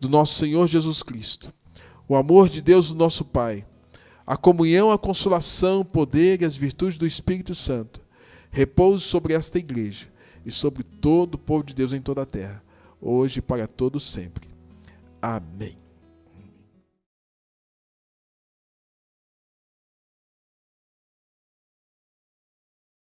Speaker 2: do nosso Senhor Jesus Cristo, o amor de Deus, o nosso Pai, a comunhão, a consolação, o poder e as virtudes do Espírito Santo repouse sobre esta igreja e sobre todo o povo de Deus em toda a terra, hoje e para todos sempre. Amém.